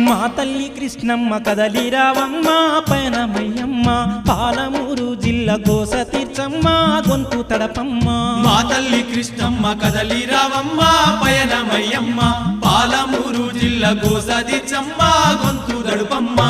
మా తల్లి కృష్ణమ్మ కదలి రావమ్మ పయనమయ్యమ్మ పాలమూరు జిల్లా గోస తీర్చమ్మ గొంతు తడపమ్మ మా తల్లి కృష్ణమ్మ కదలి రావమ్మ పయనమయ్యమ్మ పాలమూరు జిల్లా గోస తీర్చమ్మ గొంతు తడుపమ్మ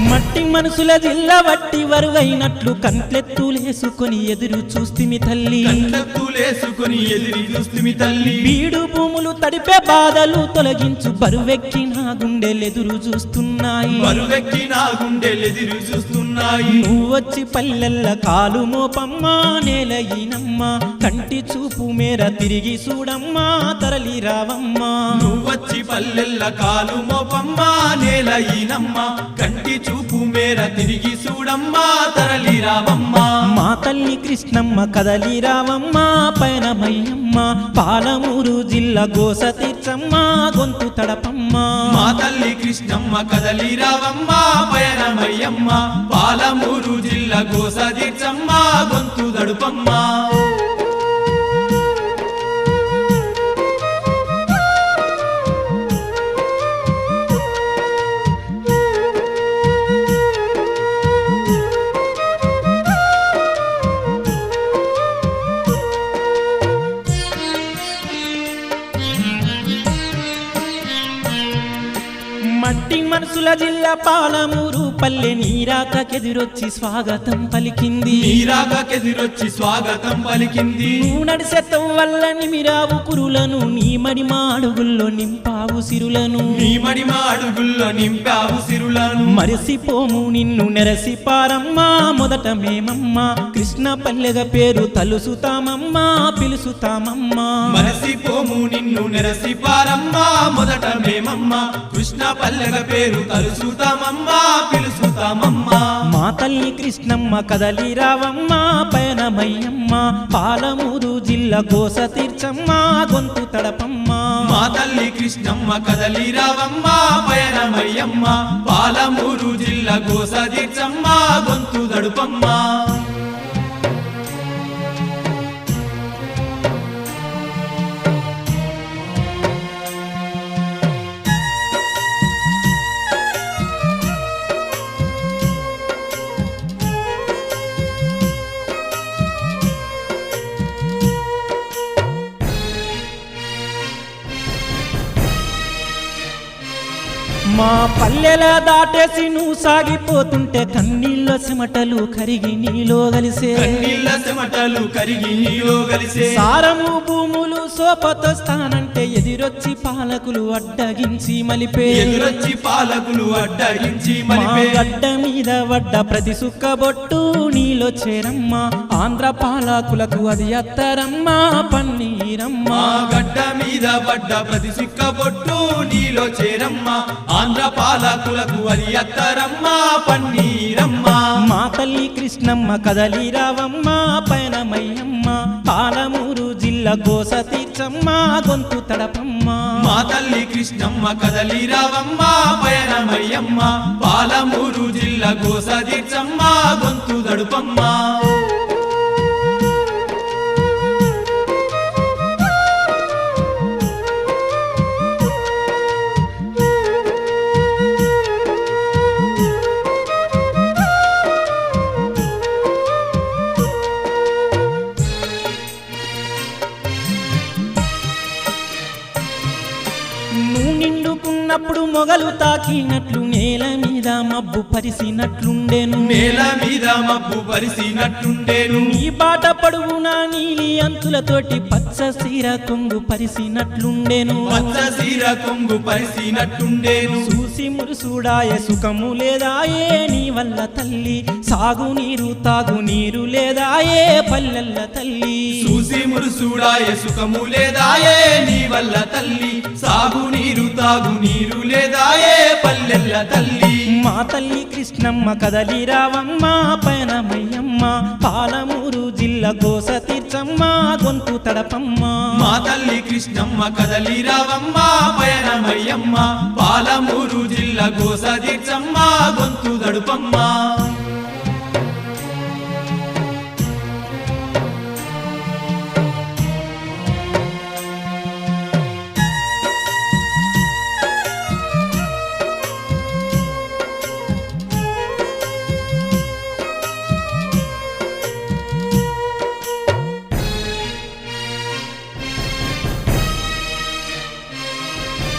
మట్టి మనసుల జిల్లా వట్టి వరువైనట్లు కంట్లెత్తులేసుకొని ఎదురు చూస్తిమి తల్లి కంట్లెత్తులేసుకొని ఎదురు చూస్తిమి తల్లి బీడు భూములు తడిపే బాధలు తొలగించు బరువెక్కిన గుండెలెదురు చూస్తున్నాయి బరువెక్కిన గుండెలెదురు చూస్తున్నాయి నువ్వు వచ్చి పల్లెల్ల కాలు మోపమ్మా నేలయినమ్మా కంటి చూపు మేర తిరిగి చూడమ్మా తరలి రావమ్మా నువ్వు వచ్చి పల్లెల్ల కాలు మోపమ్మా నేలయినమ్మా కంటి చూపు మేర తిరిగి చూడమ్మా తరలి రావమ్మా మా తల్లి కృష్ణమ్మ కదలి రావమ్మా పయనమయ్యమ్మ పాలమూరు జిల్లా గోస తీర్చమ్మ గొంతు తడపమ్మ మా తల్లి కృష్ణమ్మ కదలి రావమ్మా పయనమయ్యమ్మ పాలమూరు జిల్లా గోస తీర్చమ్మ గొంతు తడుపమ్మా మట్టి మనసుల జిల్లా పాలమూరు పల్లె నీరాకెదురొచ్చి స్వాగతం పలికింది నీరాకెదురొచ్చి స్వాగతం పలికింది నువ్వు నడిసెత్తం వల్ల నిమిరావు కురులను నీ మడిమ అడుగుల్లో నింపావు సిరులను నీ మడిమ అడుగుల్లో నింపావు సిరులను మరిసిపోము నిన్ను నెరసిపారమ్మా మొదట మేమమ్మా కృష్ణ పల్లెగ పేరు తలుసుతామమ్మా పిలుసుతామమ్మా మరిసిపోము నిన్ను నెరసిపారమ్మా మొదట మేమమ్మా కృష్ణ పల్లెగ పేరు తలుసుతామమ్మా పిలుసుతామమ్మా మా తల్లి కృష్ణమ్మ కదలి రావమ్మా పయనమయ్యమ్మ పాలమూరు జిల్లా గోస తీర్చమ్మ గొంతు తడపమ్మ మా తల్లి కృష్ణమ్మ కదలి రావమ్మా పయనమయ్యమ్మ పాలమూరు జిల్లా గోస తీర్చమ్మ గొంతు తడుపమ్మా మా పల్లెల దాటేసి నువ్వు సాగిపోతుంటే కన్నీళ్ళ చెమటలు కరిగి నీలో కలిసే కన్నీళ్ళ చెమటలు కరిగి నీలో కలిసే సారము భూములు సోపతో స్థానంటే ఎదిరొచ్చి పాలకులు అడ్డగించి మలిపే ఎదురొచ్చి పాలకులు అడ్డగించి మా మలిపే గడ్డ మీద వడ్డ ప్రతి సుక్కబొట్టు నీలో చేరమ్మా ఆంధ్ర పాలకులకు అది అత్తరమ్మా పన్నీరమ్మా మా గడ్డ మీద పడ్డ ప్రతి సిక్కబొట్టు నీలో చేరమ్మా ఆంధ్ర పాలకులకు అది అత్తరమ్మా పన్నీరమ్మా మా తల్లి కృష్ణమ్మ కదలి రావమ్మా పయనమయ్యమ్మ పాలమూరు జిల్లా గోస తీర్చమ్మ గొంతు తడపమ్మ మా తల్లి కృష్ణమ్మ కదలి రావమ్మా పయనమయ్యమ్మ పాలమూరు జిల్లా గోస తీర్చమ్మ గొంతు తడుపమ్మా నువ్వు నిండుకున్నప్పుడు మొగలు తాకినట్లు నేల మీద మబ్బు పరిసినట్లుండెను నేల మీద మబ్బు పరిసినట్టుండేను నీ బాట పడుగున నీలి అంతులతోటి పచ్చ సీర కొంగు పరిసినట్లుండెను పచ్చ సీర కొంగు పరిసినట్టుండేను చూసి మురుసుడాయ సుఖము లేదాయే నీ వల్ల తల్లి సాగు నీరు తాగు నీరు లేదాయే పల్లెల్ల తల్లి చూసి మురుసుడాయ సుఖము లేదాయే నీ వల్ల తల్లి సాగు నీరు తాగు నీరు లేదాయే పల్లెల్ల తల్లి మా తల్లి కృష్ణమ్మ కదలి రావమ్మ పయనమయ్యమ్మ పాలమూరు జిల్లా గోస తీర్చమ్మ గొంతు తడపమ్మ మా తల్లి కృష్ణమ్మ కదలి రావమ్మ పయనమయ్యమ్మ పాలమూరు జిల్లా గోస తీర్చమ్మ గొంతు దడుపమ్మ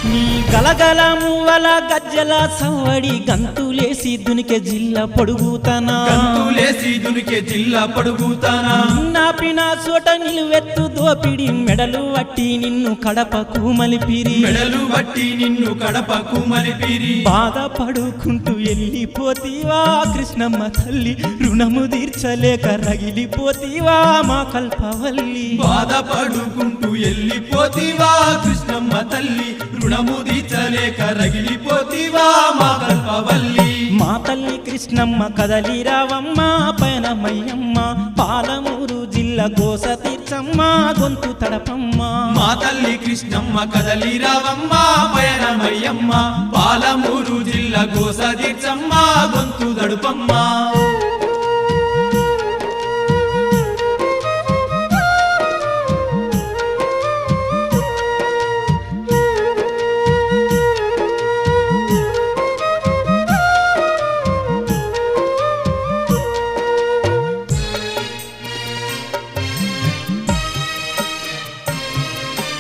నీ గలగల మువ్వల గజ్జల సవ్వడి గంతులేసి దునికే జిల్లా పొడుగుతానా గంతులేసి దునికే జిల్లా పొడుగుతానా నాపిన చోట నిలువెత్తు దోపిడి మెడలు వట్టి నిన్ను కడపకు మలిపిరి మెడలు వట్టి నిన్ను కడపకు మలిపిరి బాధపడుకుంటూ వెళ్ళిపోతీవా కృష్ణమ్మ తల్లి రుణము తీర్చలేక రగిలిపోతీవా మా కల్పవల్లి బాధపడుకుంటూ వెళ్ళిపోతీవా కృష్ణమ్మ తల్లి రుణము తీర్చలేక రగిలిపోతీవా మా కల్పవల్లి మా తల్లి కృష్ణమ్మ కదలి రావమ్మ పయనమయ్యమ్మ పాలమూరు జిల్లా గోస తీర్చమ్మ గొంతు తడపమ్మ మా తల్లి కృష్ణమ్మ కదలి రావమ్మ పయనమయ్యమ్మ పాలమూరు జిల్లా గోస తీర్చమ్మ గొంతు దడుపమ్మ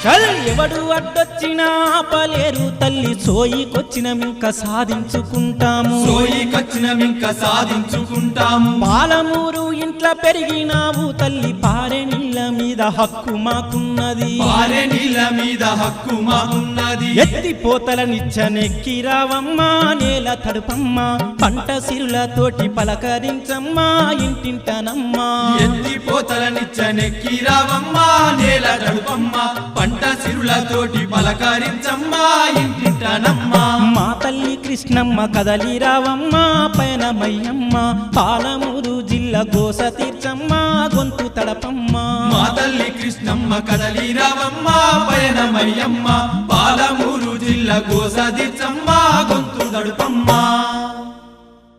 చల్ ఎవడు అడ్డొచ్చినా ఆపలేరు తల్లి సోయికొచ్చిన మింక సాధించుకుంటాము సోయికొచ్చినమింక సాధించుకుంటాము పాలమూరు ఇంట్ల పెరిగినావు తల్లి పారె నీళ్ళ మీద హక్కు మాకున్నది పారే నీళ్ళ మీద హక్కు మాకున్నది ఎత్తిపోతల నిచ్చనెక్కి రావమ్మ నేల తడుపమ్మ పంట సిరులతోటి పలకరించమ్మా ఇంటింటనమ్మా ఎత్తిపోతల నిచ్చనెక్కి రావమ్మ నేల తడుపమ్మ పంట సిరులతోటి పలకరించమ్మ ఇంటింటనమ్మ మా తల్లి కృష్ణమ్మ కదలి రావమ్మ పయనమయ్యమ్మ పాలమూరు జిల్లా గోస తీర్చమ్మ గొంతు తడపమ్మ మా తల్లి కృష్ణమ్మ కదలి రావమ్మ పయనమయ్యమ్మ పాలమూరు జిల్లా గోస తీర్చమ్మ